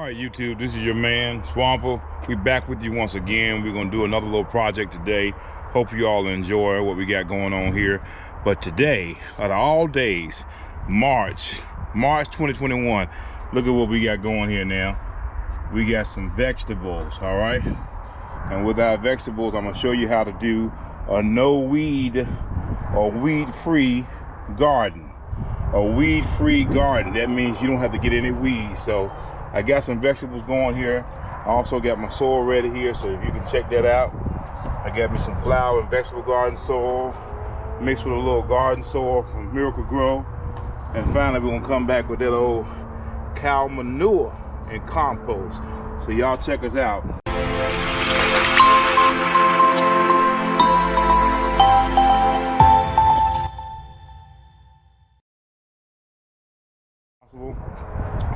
right, YouTube, this is your man, Swamper. We back with you once again. We're gonna do another little project today. Hope you all enjoy what we got going on here. But today, out of all days, March 2021, look at what we got going here now. We got some vegetables, all right? And with our vegetables, I'm gonna show you how to do a no weed or weed-free garden. A weed-free garden. That means you don't have to get any weeds. So I got some vegetables going here. I also got my soil ready here, so if you can check that out. I got me some flower and vegetable garden soil mixed with a little garden soil from Miracle Grow. And finally, we're gonna come back with that old cow manure and compost. So y'all check us out.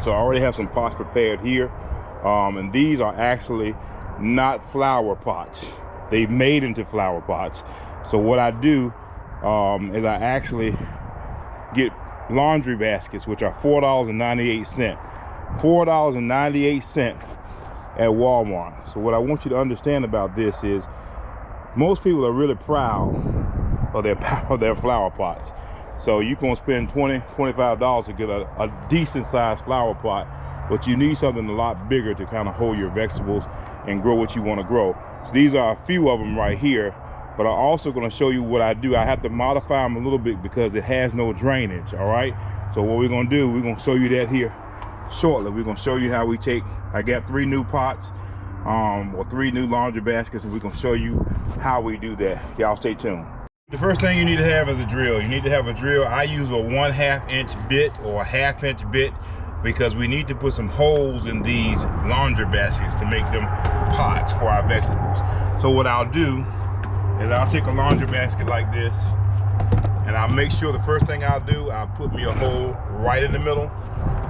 So I already have some pots prepared here, and these are actually not flower pots. They've made into flower pots. So what I do is I actually get laundry baskets, which are $4.98. $4.98 at Walmart. So what I want you to understand about this is most people are really proud of their flower pots. So you can spend $20, $25 to get a decent sized flower pot, but you need something a lot bigger to kind of hold your vegetables and grow what you want to grow. So these are a few of them right here, but I'm also going to show you what I do. I have to modify them a little bit because it has no drainage, all right? So what we're going to do, we're going to show you that here shortly. We're going to show you how we take, I got 3 new pots, or 3 new laundry baskets, and we're going to show you how we do that. Y'all stay tuned. The first thing you need to have is a drill. You need to have a drill. I use a 1/2 inch bit or a 1/2 inch bit because we need to put some holes in these laundry baskets to make them pots for our vegetables. So what I'll do is I'll take a laundry basket like this, and I'll make sure the first thing I'll do, I'll put me a hole right in the middle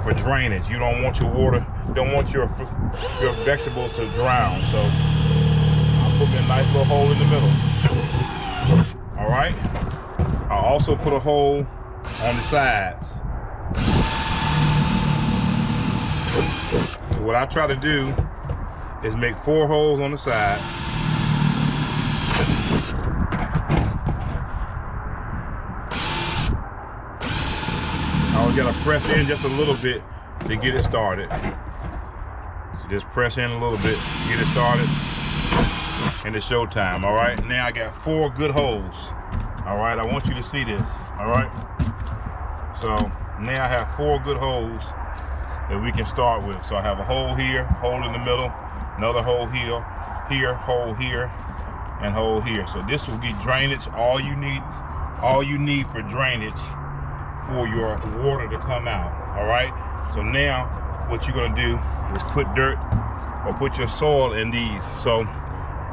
for drainage. You don't want your water, you don't want your vegetables to drown. So I'll put me a nice little hole in the middle. All right, I'll also put a hole on the sides. So what I try to do is make 4 holes on the side. I always gotta press in just a little bit to get it started. So just press in a little bit, get it started. And it's showtime. All right, now I got 4 good holes. All right, I want you to see this. All right, so now I have 4 good holes that we can start with. So I have a hole here, hole in the middle, another hole here, hole here, and hole here. So this will get drainage. All you need for drainage for your water to come out. All right, so now what you're gonna do is put dirt or put your soil in these. So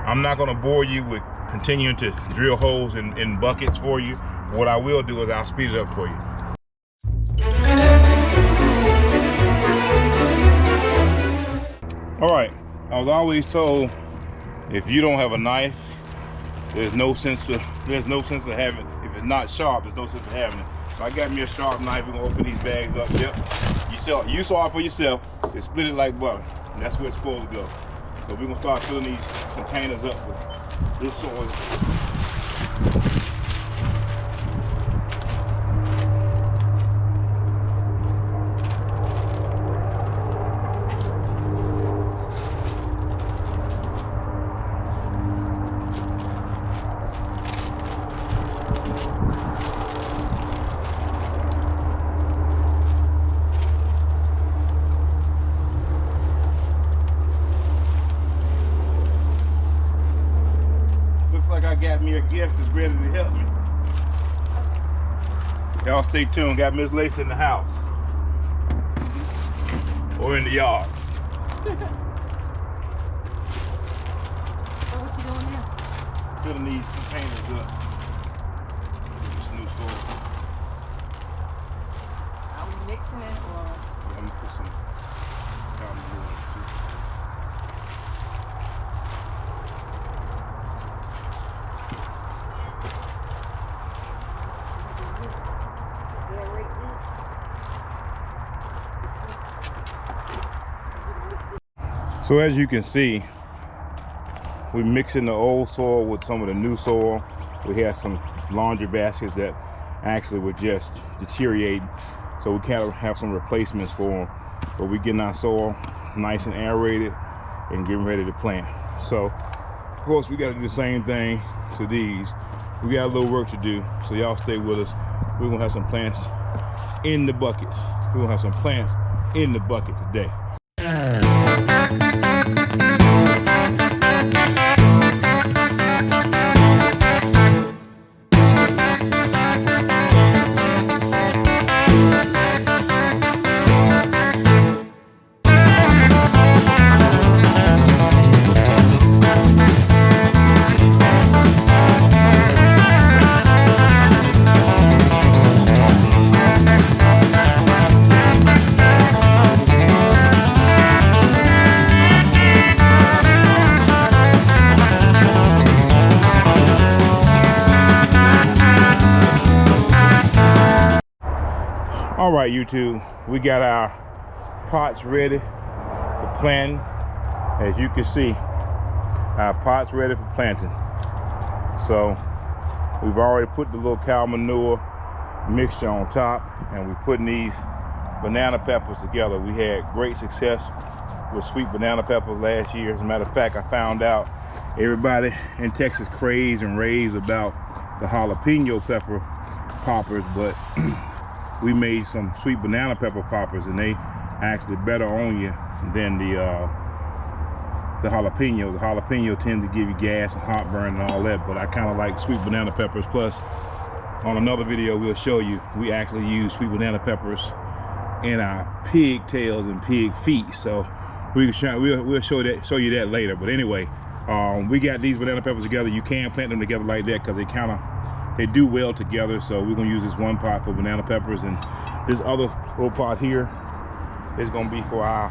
I'm not gonna bore you with continuing to drill holes in buckets for you. What I will do is I'll speed it up for you. All right, I was always told if you don't have a knife, there's no sense of having, if it's not sharp, there's no sense of having it. So I got me a sharp knife. We're gonna open these bags up. Yep, you saw it for yourself. They split it like butter. And that's where it's supposed to go. So we're gonna start filling these containers up with this soil. I got me a gift that's ready to help me. Y'all stay tuned. Got Miss Lace in the house or in the yard. So what you doing now? Filling these containers up with this new soil. Are we mixing it or? Yeah, I'm gonna put some down the middle too. So as you can see, we're mixing the old soil with some of the new soil. We had some laundry baskets that actually were just deteriorating, so we kind of have some replacements for them. But we're getting our soil nice and aerated and getting ready to plant. So of course we got to do the same thing to these. We got a little work to do, so y'all stay with us. We're gonna have some plants in the buckets. We're gonna have some plants in the bucket today. All right, YouTube, we got our pots ready for planting. As you can see, our pots ready for planting. So we've already put the little cow manure mixture on top, and we're putting these banana peppers together. We had great success with sweet banana peppers last year. As a matter of fact, I found out everybody in Texas craves and raves about the jalapeno pepper poppers, but we made some sweet banana pepper poppers, and they actually better on you than the jalapeno. The jalapeno tend to give you gas and heartburn and all that, but I kind of like sweet banana peppers. Plus, on another video we'll show you, we actually use sweet banana peppers in our pig tails and pig feet. So we'll show you that later. But anyway, we got these banana peppers together. You can plant them together like that because they do well together. So we're gonna use this one pot for banana peppers, and this other little pot here is gonna be for our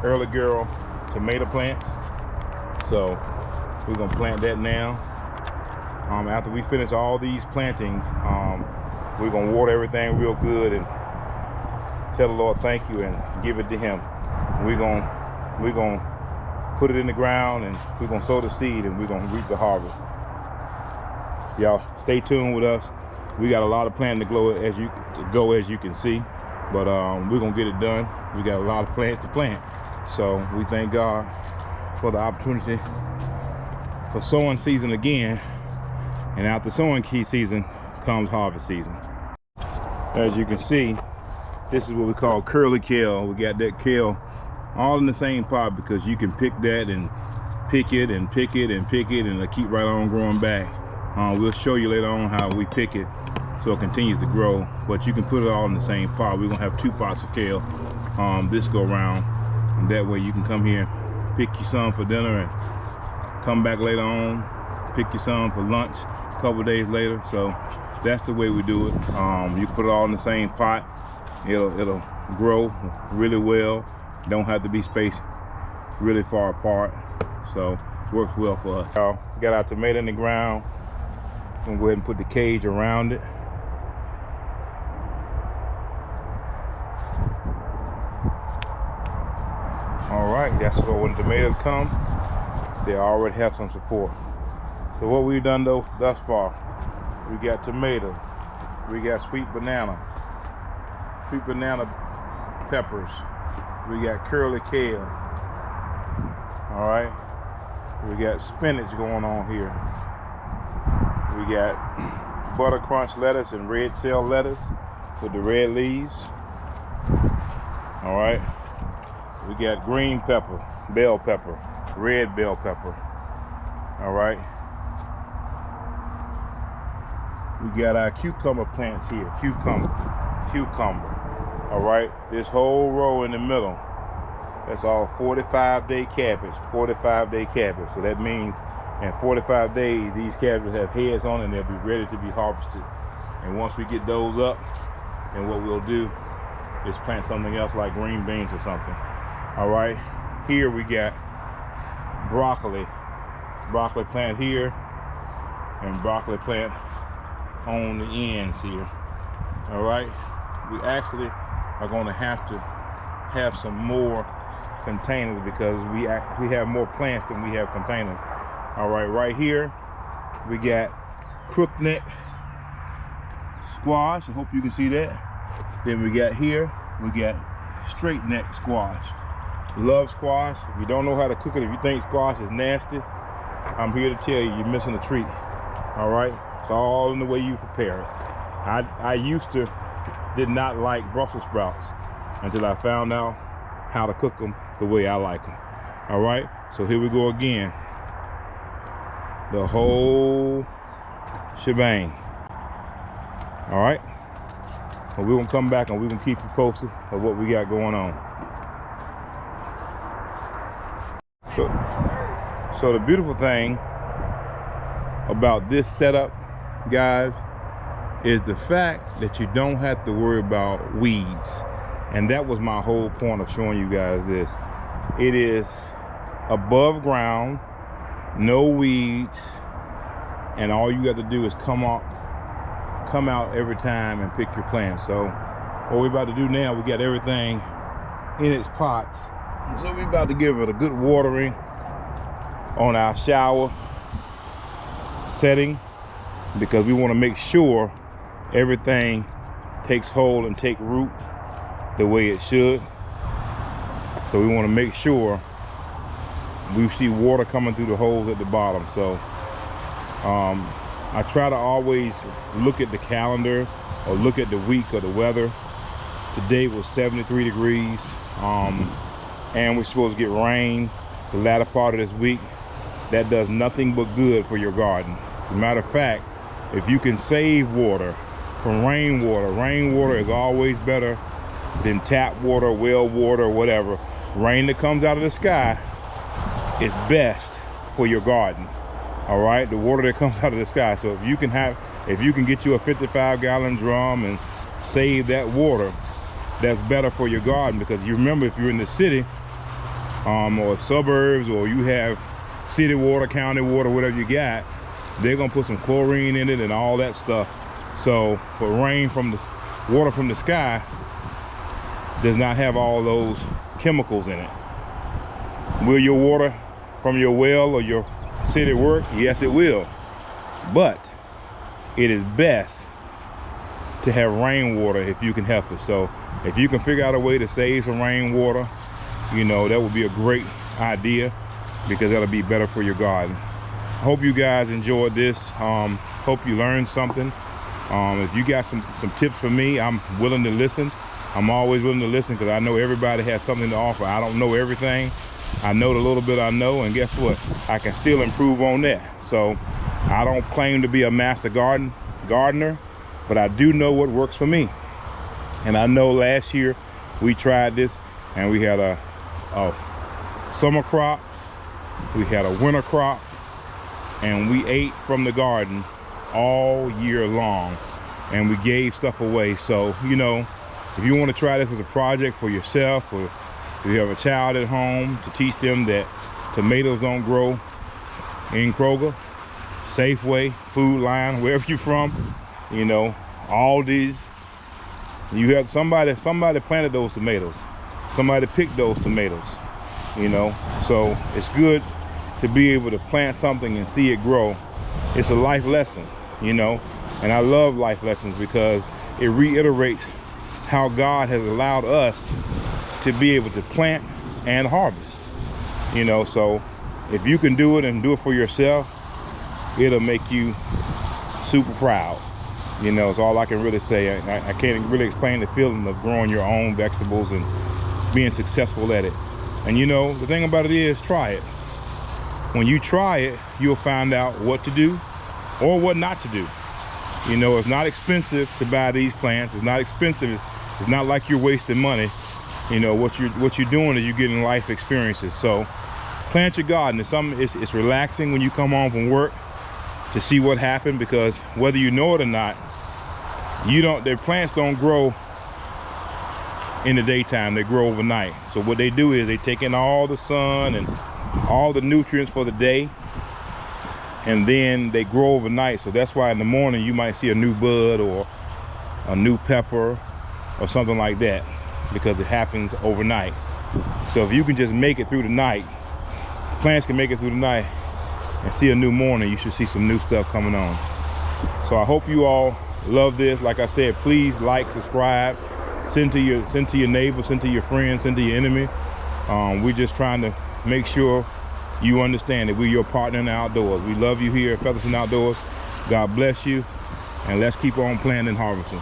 early girl tomato plants. So we're gonna plant that now. After we finish all these plantings, we're gonna water everything real good and tell the Lord thank you and give it to him. We're gonna put it in the ground, and we're gonna sow the seed, and we're gonna reap the harvest. Y'all stay tuned with us. We got a lot of planting to go as you can see, but we're gonna get it done. We got a lot of plants to plant, so we thank God for the opportunity for sowing season again. And after sowing season comes harvest season. As you can see, this is what we call curly kale. We got that kale all in the same pot because you can pick that and pick it and pick it and pick it, and it'll keep right on growing back. We'll show you later on how we pick it so it continues to grow, but you can put it all in the same pot. We're gonna have 2 pots of kale this go around, and that way you can come here, pick you some for dinner, and come back later on, pick you some for lunch a couple days later. So that's the way we do it. You put it all in the same pot. It'll grow really well. Don't have to be spaced really far apart, so it works well for us. Got our tomato in the ground. I'm gonna go ahead and put the cage around it. All right, that's where when tomatoes come, they already have some support. So what we've done though thus far, we got tomatoes, we got sweet banana peppers, we got curly kale. All right, we got spinach going on here. We got butter crunch lettuce and red cell lettuce with the red leaves. All right, we got green pepper, bell pepper, red bell pepper. All right, we got our cucumber plants here, cucumber. All right, this whole row in the middle, that's all 45-day cabbage, 45-day cabbage. So that means in 45 days, these cabbages have heads on and they'll be ready to be harvested. And once we get those up, then what we'll do is plant something else like green beans or something. All right, here we got broccoli plant here and broccoli plant on the ends here. All right, we actually are going to have some more containers because we have more plants than we have containers. All right, right here we got crookneck squash. I hope you can see that. Then we got here, we got straight neck squash. Love squash. If you don't know how to cook it, if you think squash is nasty, I'm here to tell you, you're missing a treat. All right, it's all in the way you prepare it. I used to did not like Brussels sprouts until I found out how to cook them the way I like them. All right, so here we go again. The whole shebang. All right, well, we're gonna come back and we're gonna keep you posted of what we got going on. So the beautiful thing about this setup, guys, is the fact that you don't have to worry about weeds. And that was my whole point of showing you guys this. It is above ground, no weeds, and all you got to do is come out every time and pick your plants. So what we're about to do now, we got everything in its pots. So we're about to give it a good watering on our shower setting because we want to make sure everything takes hold and take root the way it should. So we want to make sure we see water coming through the holes at the bottom. So I try to always look at the calendar or look at the week or the weather. Today was 73 degrees and we're supposed to get rain the latter part of this week. That does nothing but good for your garden. As a matter of fact, if you can save water from rainwater is always better than tap water, well water, or whatever. Rain that comes out of the sky is best for your garden. All right, the water that comes out of the sky. So if you can get you a 55-gallon drum and save that water, that's better for your garden. Because you remember, if you're in the city or suburbs, or you have city water, county water, whatever you got, they're gonna put some chlorine in it and all that stuff. So, but rain from the water from the sky does not have all those chemicals in it. Will your water from your well or your city work? Yes, it will. But it is best to have rainwater if you can help it. So if you can figure out a way to save some rainwater, you know, that would be a great idea because that'll be better for your garden. I hope you guys enjoyed this. Hope you learned something. If you got some tips for me, I'm willing to listen. I'm always willing to listen because I know everybody has something to offer. I don't know everything. I know the little bit I know, and guess what? I can still improve on that. So I don't claim to be a master gardener, but I do know what works for me. And I know last year we tried this and we had a summer crop, we had a winter crop, and we ate from the garden all year long, and we gave stuff away. So, you know, if you want to try this as a project for yourself, or if you have a child at home, to teach them that tomatoes don't grow in Kroger, Safeway, Food Line, wherever you're from, you know, Aldi's, you have somebody planted those tomatoes, somebody picked those tomatoes, you know. So it's good to be able to plant something and see it grow. It's a life lesson, you know, and I love life lessons because it reiterates how God has allowed us to be able to plant and harvest, you know. So if you can do it and do it for yourself, it'll make you super proud, you know. It's all I can really say. I can't really explain the feeling of growing your own vegetables and being successful at it. And you know, the thing about it is, try it. When you try it, you'll find out what to do or what not to do. You know, it's not expensive to buy these plants. It's not expensive. It's not like you're wasting money. You know, what you're doing is you're getting life experiences. So plant your garden. It's relaxing when you come home from work to see what happened, because whether you know it or not, their plants don't grow in the daytime, they grow overnight. So what they do is they take in all the sun and all the nutrients for the day, and then they grow overnight. So that's why in the morning you might see a new bud or a new pepper or something like that, because it happens overnight. So if you can just make it through the night, plants can make it through the night and see a new morning, you should see some new stuff coming on. So I hope you all love this. Like I said, please like, subscribe, send to your neighbors, send to your friends, send to your enemy. We're just trying to make sure you understand that we're your partner in the outdoors. We love you here at Featherston Outdoors. God bless you, and let's keep on planting and harvesting.